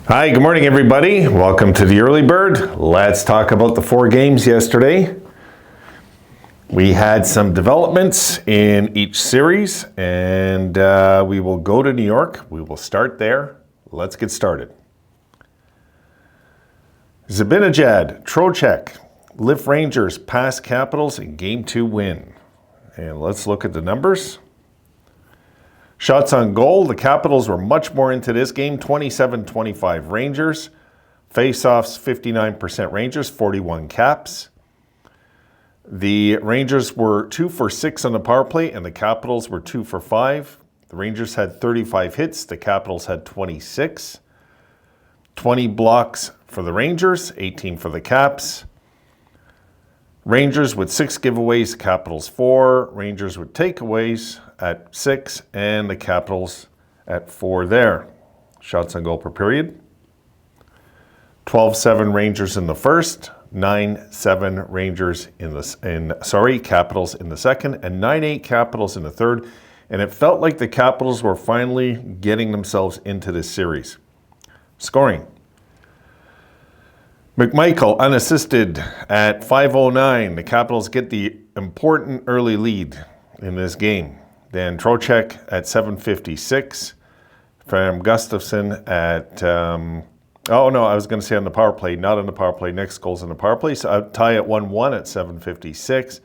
Hi, good morning, everybody. Welcome to the Early Bird. Let's talk about the 4 games yesterday. We had some developments in each series, and we will go to New York. We will start there. Let's get started. Zibanejad, Trocheck, lift Rangers past Capitals in Game 2 win. And let's look at the numbers. Shots on goal, the Capitals were much more into this game, 27-25 Rangers. Face-offs, 59% Rangers, 41 Caps. The Rangers were 2 for 6 on the power play, and the Capitals were 2 for 5. The Rangers had 35 hits, the Capitals had 26. 20 blocks for the Rangers, 18 for the Caps. Rangers with 6 giveaways, Capitals 4. Rangers with takeaways at 6, and the Capitals at 4 there. Shots on goal per period. 12-7 Rangers in the first, 9-7 Rangers Capitals in the second, and 9-8 Capitals in the third. And it felt like the Capitals were finally getting themselves into this series. Scoring. McMichael unassisted at 5:09. The Capitals get the important early lead in this game. Then Trocheck at 7:56. From Gustafsson at, I was going to say on the power play, not on the power play. Next goal's on the power play. So a tie at 1-1 at 7:56.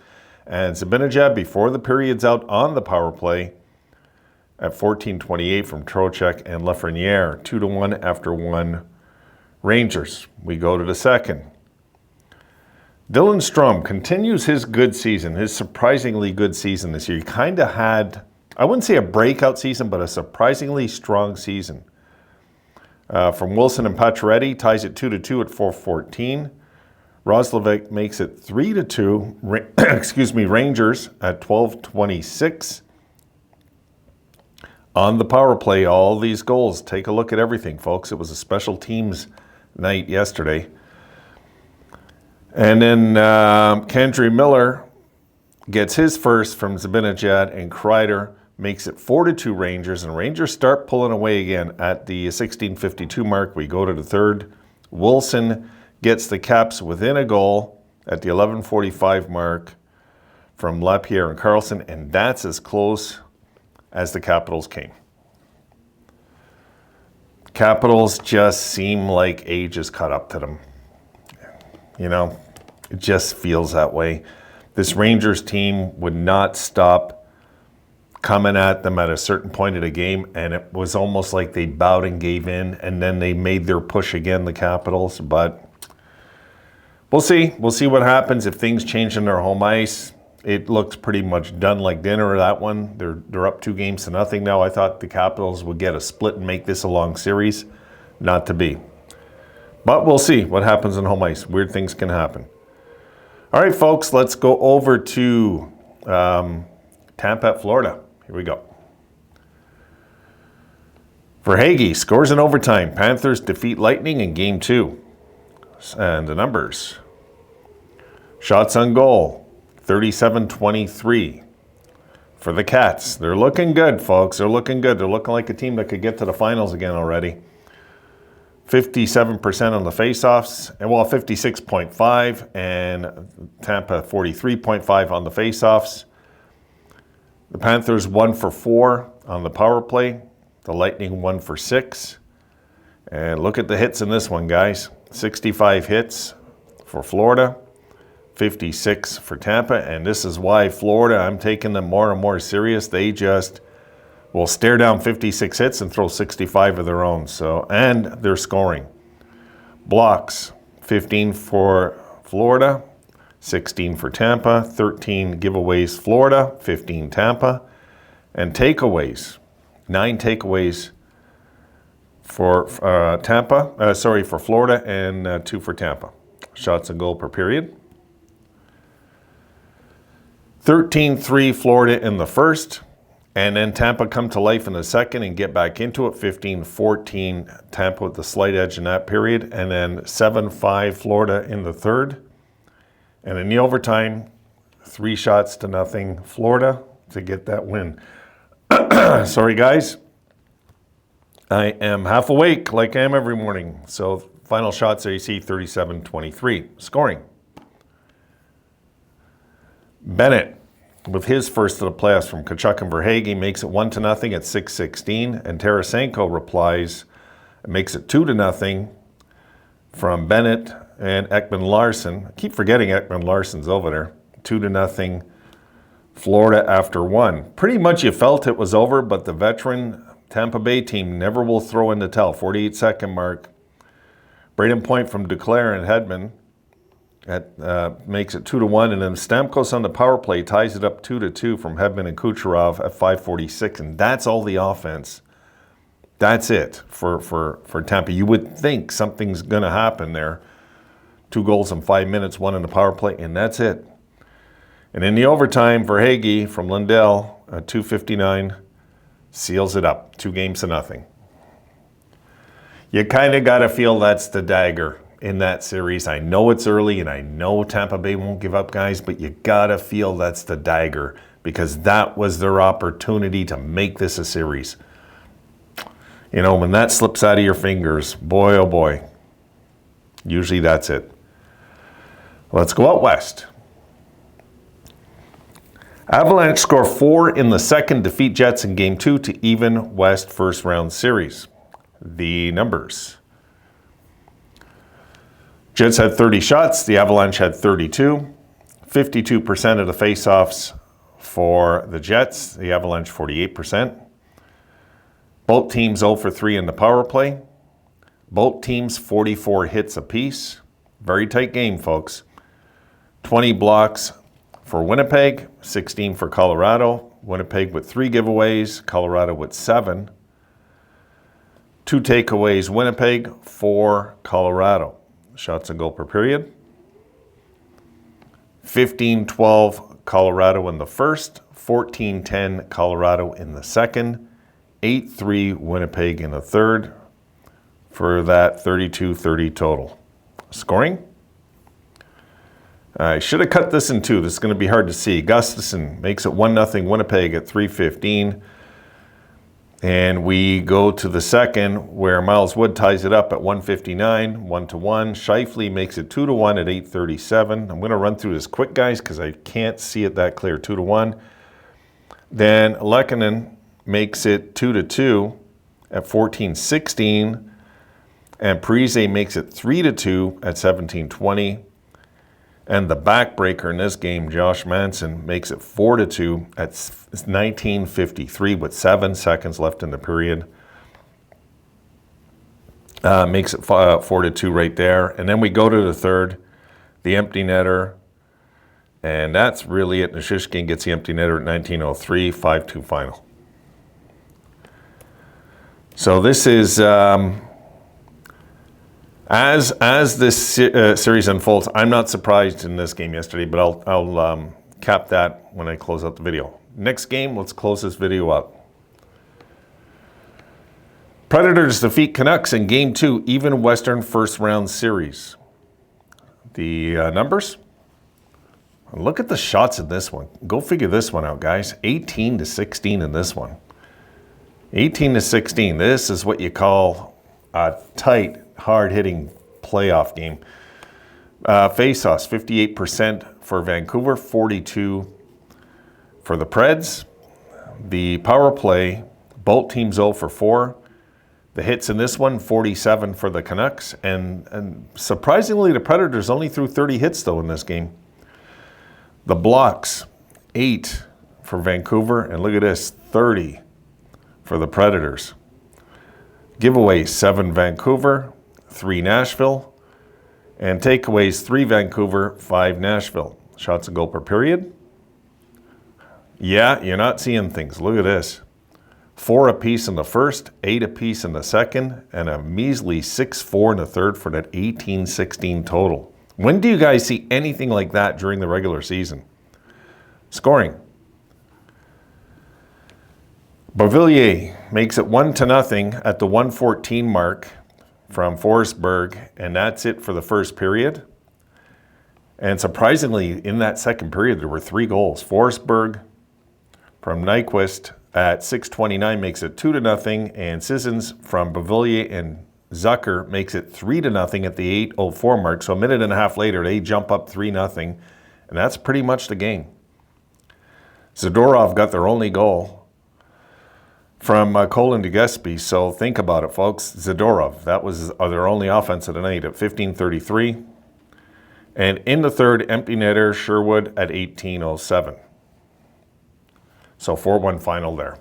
And Zibanejad before the period's out on the power play at 14:28 from Trocheck and Lafreniere. 2-1 after 1 Rangers. We go to the second. Dylan Strome continues his good season, his surprisingly good season this year. He kind of had, I wouldn't say a breakout season, but a surprisingly strong season. From Wilson and Pacioretty, ties it 2-2 at 4:14. Roslovic makes it 3-2. Rangers at 12:26. On the power play, all these goals. Take a look at everything, folks. It was a special teams night yesterday. And then Kandre Miller gets his first from Zibanejad, and Kreider makes it 4-2 Rangers, and Rangers start pulling away again at the 16:52 mark. We go to the third. Wilson gets the Caps within a goal at the 11:45 mark from Lapierre and Carlson, and that's as close as the Capitals came. Capitals just seem like age has caught up to them. You know, it just feels that way. This Rangers team would not stop coming at them at a certain point of the game, and it was almost like they bowed and gave in, and then they made their push again, the Capitals. But we'll see. We'll see what happens if things change in their home ice. It looks pretty much done like dinner, that one. They're up 2-0 now. I thought the Capitals would get a split and make this a long series. Not to be. But we'll see what happens on home ice. Weird things can happen. All right, folks, let's go over to Tampa at Florida. Here we go. Verhaeghe scores in overtime. Panthers defeat Lightning in Game 2. And the numbers. Shots on goal. 37-23 for the Cats. They're looking good, folks. They're looking good. They're looking like a team that could get to the finals again already. 57% on the faceoffs, and 56.5, and Tampa 43.5 on the faceoffs. The Panthers 1 for 4 on the power play. The Lightning 1 for 6. And look at the hits in this one, guys. 65 hits for Florida. 56 for Tampa, and this is why Florida, I'm taking them more and more serious. They just will stare down 56 hits and throw 65 of their own. So, and they're scoring. Blocks, 15 for Florida, 16 for Tampa, 13 giveaways Florida, 15 Tampa, and takeaways, 9 takeaways for for Florida, and 2 for Tampa. Shots on goal per period. 13-3 Florida in the first, and then Tampa come to life in the second and get back into it. 15-14 Tampa with the slight edge in that period, and then 7-5 Florida in the third. And in the overtime, 3-0 Florida to get that win. Sorry, guys. I am half awake like I am every morning. So final shots AC 37-23. Scoring. Bennett, with his first of the playoffs from Tkachuk and Verhaeghe, makes it 1-0 at 6:16. And Tarasenko replies and makes it 2-0 from Bennett and Ekman Larsson. I keep forgetting Ekman Larsson's over there. 2-0 Florida after 1. Pretty much you felt it was over, but the veteran Tampa Bay team never will throw in the towel. 48-second mark. Braden Point from Duclair and Hedman makes it 2-1, and then Stamkos on the power play ties it up 2-2 from Hedman and Kucherov at 5:46, and that's all the offense. That's it for Tampa. You would think something's going to happen there. 2 goals in 5 minutes, 1 in the power play, and that's it. And in the overtime, Verhaeghe from Lundell at 2:59 seals it up, 2-0. You kind of got to feel that's the dagger in that series. I know it's early, and I know Tampa Bay won't give up, guys, but you got to feel that's the dagger because that was their opportunity to make this a series. You know, when that slips out of your fingers, boy, oh boy, usually that's it. Let's go out west. Avalanche score 4 in the second, defeat Jets in Game 2 to even West first round series. The numbers. Jets had 30 shots. The Avalanche had 32. 52% of the faceoffs for the Jets. The Avalanche 48%. Both teams 0 for 3 in the power play. Both teams 44 hits apiece. Very tight game, folks. 20 blocks for Winnipeg, 16 for Colorado. Winnipeg with 3 giveaways, Colorado with 7. 2 takeaways, Winnipeg, 4 Colorado. Shots on goal per period. 15-12 Colorado in the first, 14-10 Colorado in the second, 8-3 Winnipeg in the third for that 32-30 total. Scoring? I should have cut this in 2. This is going to be hard to see. Gustafsson makes it 1-0 Winnipeg at 3:15. And we go to the second where Miles Wood ties it up at 1:59, 1-1. Scheifele makes it 2-1 at 8:37. I'm going to run through this quick, guys, because I can't see it that clear. 2-1. Then Lehkonen makes it 2-2 at 14:16. And Parise makes it 3-2 at 17:20. And the backbreaker in this game, Josh Manson, makes it 4-2 at 19:53 with 7 seconds left in the period. Makes it 4-2 right there. And then we go to the third, the empty netter. And that's really it. Nichushkin gets the empty netter at 19:03, 5-2 final. So this is... As this series unfolds, I'm not surprised in this game yesterday, but I'll cap that when I close out the video. Next game, let's close this video up. Predators defeat Canucks in Game 2, even Western first round series. The numbers? Look at the shots in this one. Go figure this one out, guys. 18-16 in this one. 18-16. This is what you call a tight, hard-hitting playoff game. Face-offs, 58% for Vancouver, 42% for the Preds. The power play, both teams 0 for 4. The hits in this one, 47 for the Canucks. And surprisingly, the Predators only threw 30 hits, though, in this game. The blocks, 8 for Vancouver. And look at this, 30 for the Predators. Giveaways, 7 Vancouver, 3 Nashville, and takeaways, 3 Vancouver, 5 Nashville. Shots on goal per period. Yeah, you're not seeing things. Look at this. 4 apiece in the first, 8 apiece in the second, and a measly 6-4 in the third for that 18-16 total. When do you guys see anything like that during the regular season? Scoring. Beauvillier makes it 1-0 at the 1:14 mark from Forsberg, and that's it for the first period. And surprisingly, in that second period, there were 3 goals. Forsberg from Nyquist at 6:29 makes it 2-0, and Sissons from Beauvillier and Zucker makes it 3-0 at the 8:04 mark. So a minute and a half later, they jump up 3-0, and that's pretty much the game. Zadorov got their only goal from Colin DeGespie. So think about it, folks. Zadorov, that was their only offense of the night at 15:33. And in the third, empty netter Sherwood at 18:07. So 4-1 final there.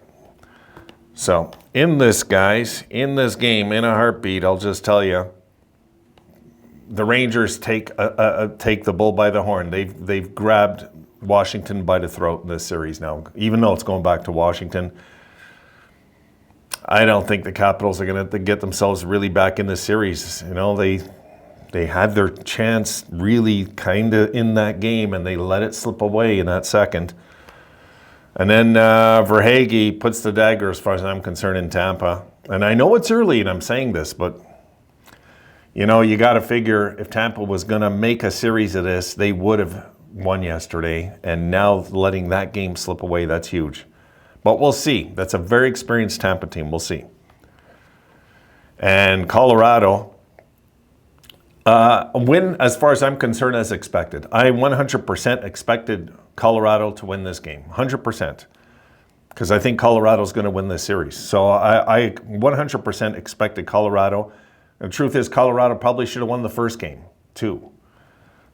So in this, guys, in this game, in a heartbeat, I'll just tell you, the Rangers take the bull by the horn. They've grabbed Washington by the throat in this series now. Even though it's going back to Washington, I don't think the Capitals are going to get themselves really back in this series. You know, they had their chance really kind of in that game, and they let it slip away in that second. And then Verhaeghe puts the dagger, as far as I'm concerned, in Tampa. And I know it's early, and I'm saying this, but, you know, you got to figure if Tampa was going to make a series of this, they would have won yesterday. And now letting that game slip away, that's huge. But we'll see. That's a very experienced Tampa team. We'll see. And Colorado, win, as far as I'm concerned, as expected. I 100% expected Colorado to win this game. 100%. Because I think Colorado's going to win this series. So I 100% expected Colorado. The truth is, Colorado probably should have won the first game, too.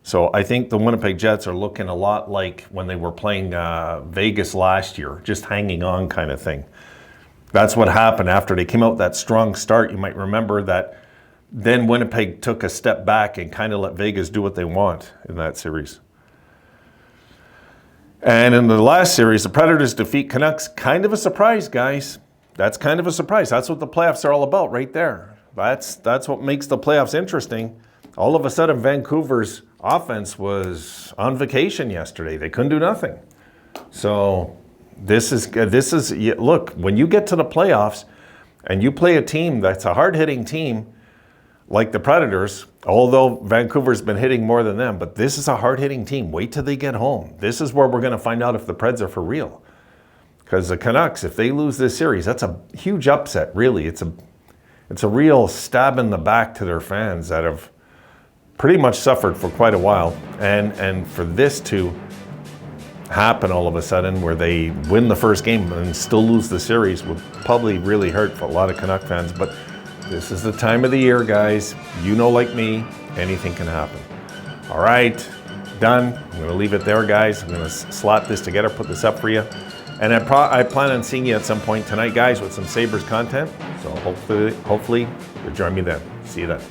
So I think the Winnipeg Jets are looking a lot like when they were playing Vegas last year, just hanging on kind of thing. That's what happened after they came out that strong start. You might remember that then Winnipeg took a step back and kind of let Vegas do what they want in that series. And in the last series, the Predators defeat Canucks. Kind of a surprise, guys. That's kind of a surprise. That's what the playoffs are all about right there. That's what makes the playoffs interesting. All of a sudden, Vancouver's offense was on vacation yesterday. They couldn't do nothing. So this is look, when you get to the playoffs and you play a team that's a hard-hitting team like the Predators, although Vancouver's been hitting more than them, but this is a hard-hitting team. Wait till they get home. This is where we're going to find out if the Preds are for real. Because the Canucks, if they lose this series, that's a huge upset, really. It's a real stab in the back to their fans that have pretty much suffered for quite a while. And for this to happen all of a sudden, where they win the first game and still lose the series, would probably really hurt for a lot of Canuck fans. But this is the time of the year, guys. You know, like me, anything can happen. All right, done. I'm going to leave it there, guys. I'm going to slap this together, put this up for you. And I plan on seeing you at some point tonight, guys, with some Sabres content. So hopefully you'll join me then. See you then.